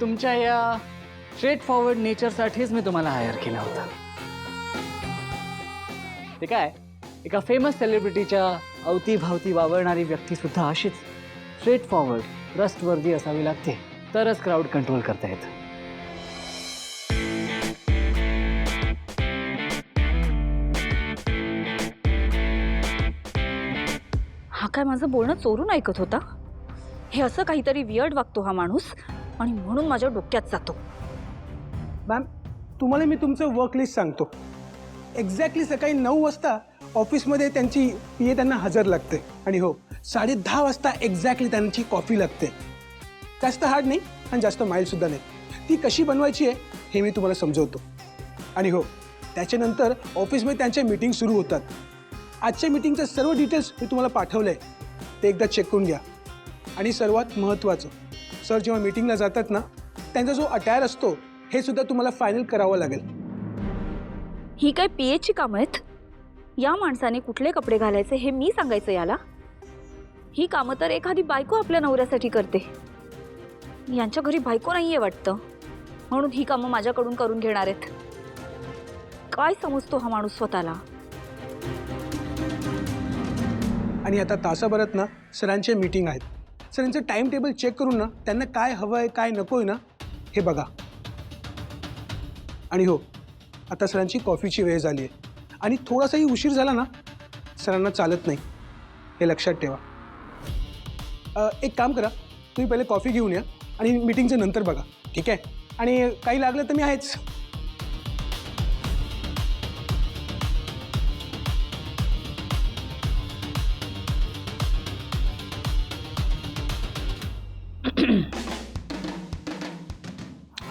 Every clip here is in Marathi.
तुमच्या या स्ट्रेट फॉरवर्ड नेचरसाठीच मी तुम्हाला हायर केलं होतं. ते काय, एका फेमस सेलिब्रिटीच्या अवतीभावती वावरणारी व्यक्ती सुद्धा अशीच स्ट्रेट फॉरवर्ड, ट्रस्टवर्दी असावी लागते, तरच क्राऊड कंट्रोल करता येतं. हा काय माझं बोलणं चोरून ऐकत होता? हे असं काहीतरी वियर्ड वागतो हा माणूस आणि म्हणून माझ्या डोक्यात जातो. मॅम, तुम्हाला मी तुमचं वर्क लिस्ट सांगतो. एक्झॅक्टली सकाळी 9 वाजता ऑफिसमध्ये त्यांची PA त्यांना हजर लागते आणि हो 10:30 वाजता एक्झॅक्टली त्यांची कॉफी लागते. जास्त हार्ड नाही आणि जास्त माईल्डसुद्धा नाही. ती कशी बनवायची आहे हे मी तुम्हाला समजवतो. आणि हो, त्याच्यानंतर ऑफिसमध्ये त्यांच्या मीटिंग सुरू होतात. आजच्या मीटिंगचं सर्व डिटेल्स मी तुम्हाला पाठवलं आहे, ते एकदा चेक करून घ्या. आणि सर्वात महत्त्वाचं, सर जेव्हा मीटिंगला जातात ना, त्यांचा जो अटायर असतो हे सुद्धा तुम्हाला फायनल करावं लागेल. ही काय PAची कामं आहेत? या माणसाने कुठले कपडे घालायचे हे मी सांगायचं याला? ही कामं तर एखादी बायको आपल्या नवऱ्यासाठी करते. यांच्या घरी बायको नाहीये वाटतं, म्हणून ही कामं माझ्याकडून करून घेणार आहेत. काय समजतो हा माणूस स्वतःला? आणि आता तासाभरात ना सरांचे मीटिंग आहेत. सरांचं टाईम टेबल चेक करून ना त्यांना काय हवं आहे काय नको आहे ना हे बघा. आणि हो, आता सरांची कॉफीची वेळ झाली आहे आणि थोडासाही उशीर झाला ना सरांना चालत नाही, हे लक्षात ठेवा. एक काम करा, तुम्ही पहिले कॉफी घेऊन या आणि मीटिंगचं नंतर बघा, ठीक आहे? आणि काही लागलं तर मी आहेच.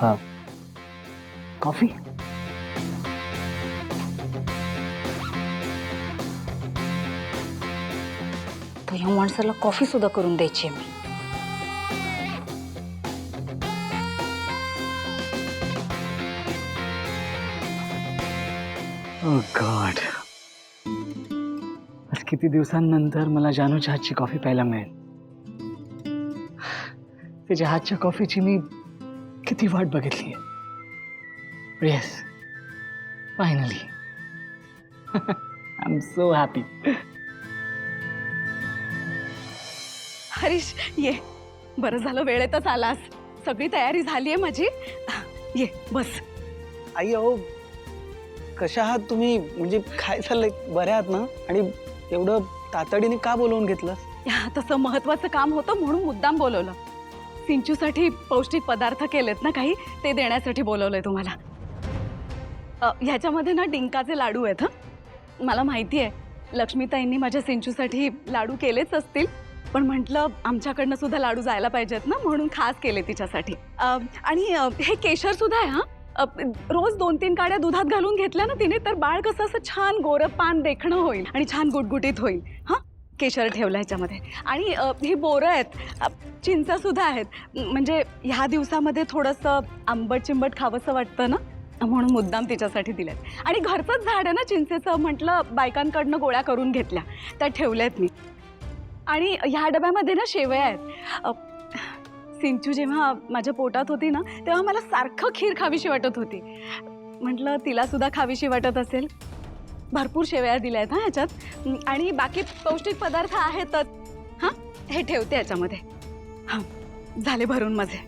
हां, कॉफी. तर या माणसाला कॉफी सुद्धा करून द्यायची आहे मी. ओ गॉड, आज किती दिवसांनंतर मला जानूच्या हातची कॉफी प्यायला मिळेल. तिच्या हातच्या कॉफीची मी किती वाट बघितली आहे. Yes, finally. I am so happy. Harish, ये. बरं झालं वेळेतच आलास. सगळी तयारी झाली आहे माझी. ये बस. आई अहो, कशा आहात तुम्ही? म्हणजे काय चाललंय? बऱ्या आहात ना? आणि एवढं तातडीने का बोलवून घेतलं? तसं महत्वाचं काम होतं म्हणून मुद्दाम बोलवलं. सिंचूसाठी पौष्टिक पदार्थ केलेत ना काही, ते देण्यासाठी बोलवलंय तुम्हाला. ह्याच्यामध्ये ना डिंकाचे लाडू आहेत. हं, मला माहिती आहे लक्ष्मीताईंनी माझ्या सिंचूसाठी लाडू केलेच असतील, पण म्हटलं आमच्याकडनं सुद्धा लाडू जायला पाहिजेत ना, म्हणून खास केले तिच्यासाठी. आणि हे केशर सुद्धा आहे. हां, रोज 2-3 काड्या दुधात घालून घेतल्या ना तिने, तर बाळ कसं असं छान गोरं पान देखणं होईल आणि छान गुटगुटीत होईल. हां, केशर ठेवलं ह्याच्यामध्ये. आणि ही बोरं आहेत, चिंचा सुद्धा आहेत. म्हणजे ह्या दिवसामध्ये थोडंसं आंबट चिंबट खावंसं वाटतं ना, म्हणून मुद्दाम तिच्यासाठी दिलेत. आणि घरचंच झाड आहे ना चिंचेचं, म्हटलं बायकांकडनं गोळ्या करून घेतल्या, त्या ठेवल्यात मी. आणि ह्या डब्यामध्ये ना शेवया आहेत. सिंचू जेव्हा माझ्या पोटात होती ना, तेव्हा मला सारखं खीर खावीशी वाटत होती. म्हटलं तिला सुद्धा खावीशी वाटत असेल. भरपूर शेवया दिल्या आहेत हां ह्याच्यात. आणि बाकी पौष्टिक पदार्थ आहेतच. हां, हे ठेवते ह्याच्यामध्ये. हां, झाले भरून माझे.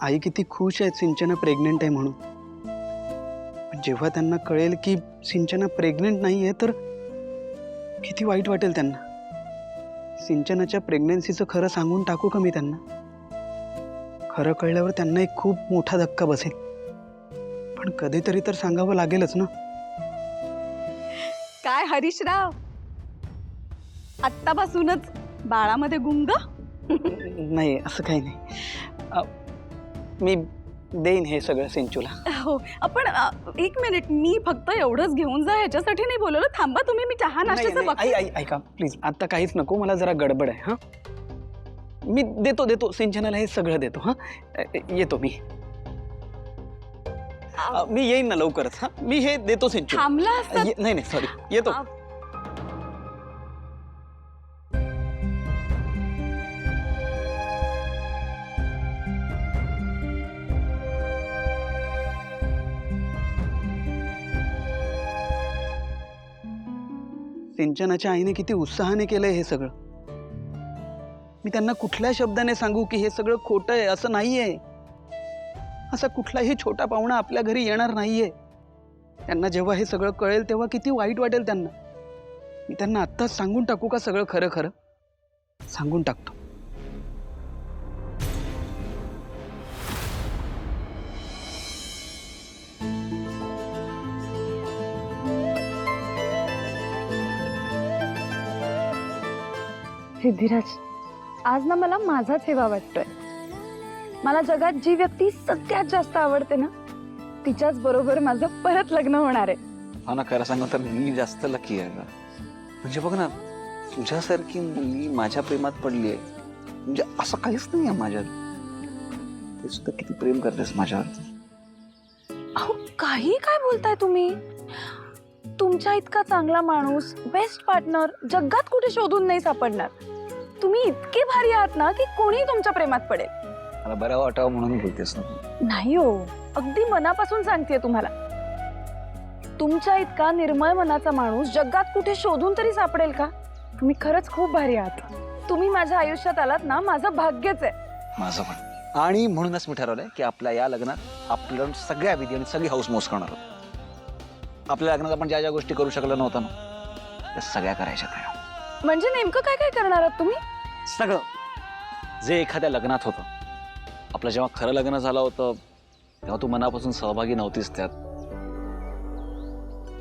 आई किती खुश आहेत सिंचना प्रेग्नेंट आहे म्हणून. पण जेव्हा त्यांना कळेल की सिंचना प्रेग्नेंट नाही आहे तर किती वाईट वाटेल त्यांना. सिंचनाच्या प्रेग्नन्सीचं खरं सांगून टाकू का मी त्यांना? खरं कळल्यावर त्यांना एक खूप मोठा धक्का बसेल, पण कधीतरी तर सांगावं लागेलच ना. काय हरीशराव, आत्तापासूनच बाळामध्ये गुंग? नाही, असं काही नाही. मी देईन हे सगळं सिंचूला. हो, पण एक मिनिट, मी फक्त एवढंच घेऊन जा ह्याच्यासाठी नाही बोलवलं. थांबा तुम्ही, मी चहा नाश्त्याचं बघते. आई ऐका प्लीज, आता काहीच नको, मला जरा गडबड आहे. हां, मी देतो सिंचनाला हे सगळं देतो. हां, येतो मी. मी येईन ना लवकरच. हां, मी हे देतो सिंचू. थांबला असता. नाही सॉरी, येतो. सिंचनाच्या आईने किती उत्साहाने केलंय हे सगळं. मी त्यांना कुठल्या शब्दाने सांगू की हे सगळं खोटं आहे, असं नाहीये. असा कुठलाही छोटा पाहुणा आपल्या घरी येणार नाहीये. त्यांना जेव्हा हे सगळं कळेल तेव्हा किती वाईट वाटेल त्यांना. मी त्यांना आत्ताच सांगून टाकू का सगळं खरं खरं? सांगून टाकतो. सिद्धिराज, आज ना मला माझाच हेवा वाटतोय. मला जगात जी व्यक्ती सगळ्यात जास्त आवडते ना, तिच्याच बरोबर माझं परत लग्न होणार आहे. हा ना, खरं सांगू तर मी जास्त लकी आहे. म्हणजे बघ ना, तुझ्यासारखी मुलगी माझ्या प्रेमात पडली आहे. म्हणजे असं काहीच नाही आहे माझ्यात. ते सुद्धा किती प्रेम करतेस माझ्यावरती. अहो, काही काय बोलताय तुम्ही? तुमच्या इतका चांगला माणूस, बेस्ट पार्टनर जगात कुठे शोधून नाही सापडणार. तुम्ही इतके भारी आहात ना की कोणीही तुमच्या प्रेमात पडेल. मला बरं वाटावं म्हणून बोलतेस ना. नाही हो, अगदी मनापासून सांगतेय तुम्हाला. तुमच्या इतका निर्मळ मनाचा माणूस जगात कुठे शोधून तरी सापडेल का? तुम्ही खरंच खूप भारी आहात. तुम्ही माझ्या आयुष्यात आलात ना, माझं भाग्यच आहे. माझं पण. आणि म्हणूनच मी ठरवलंय की आपल्या या लग्नात आपलं सगळ्या विधी आणि सगळी हाऊस मौज करणार आहोत. आपल्या लग्नात आपण ज्या ज्या गोष्टी करू शकलो नव्हतं ना, त्या सगळ्या करायच्या त्या. म्हणजे नेमकं काय काय करणार आहात तुम्ही? सगळं जे एखाद्या लग्नात होतं. आपलं जेव्हा खरं लग्न झालं होतं तेव्हा तू मनापासून सहभागी नव्हतीस त्यात.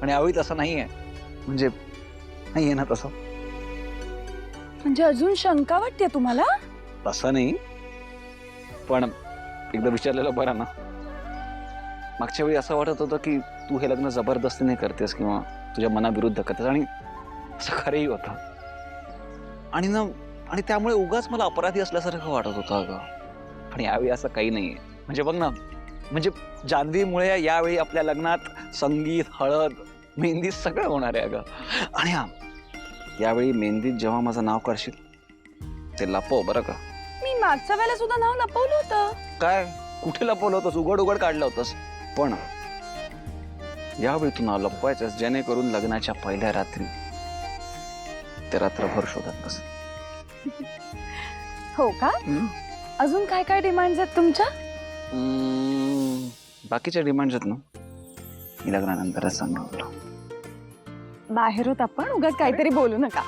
पण यावेळी तसं नाहीये. म्हणजे नाहीये ना तसं. म्हणजे अजून शंका वाटते तुम्हाला? तसं नाही, पण एकदा विचारलेलं बरं ना. मागच्या वेळी असं वाटत होतं की तू हे लग्न जबरदस्तीने करतेस किंवा तुझ्या मनाविरुद्ध करतेस, आणि असं खरंही होतं. आणि त्यामुळे उगाच मला अपराधी असल्यासारखं वाटत होतं अगं. पण यावेळी असं काही नाहीये. म्हणजे बघ ना, म्हणजे जान्हवीमुळे यावेळी आपल्या लग्नात संगीत, हळद, मेहंदी सगळं होणार आहे अगं. आणि हा, यावेळी मेहंदीत जेव्हा माझं नाव काढशील ते लपव बरं का. मी मागच्या वेळेला सुद्धा नाव लपवलं होतं. काय कुठे लपवलं होतंस? उघड उघड काढलं होतंस. पण यावेळी तू नाव लपवायचंस, जेणेकरून लग्नाच्या पहिल्या रात्री ते रात्रभर शोधत बस. हो का? अजून काय काय डिमांड्स आहेत तुमच्या? बाकीच्या डिमांड्स आहेत ना, मी लग्नानंतरच सांगणार. बाहेर होत आपण, उगाच काहीतरी बोलू नका.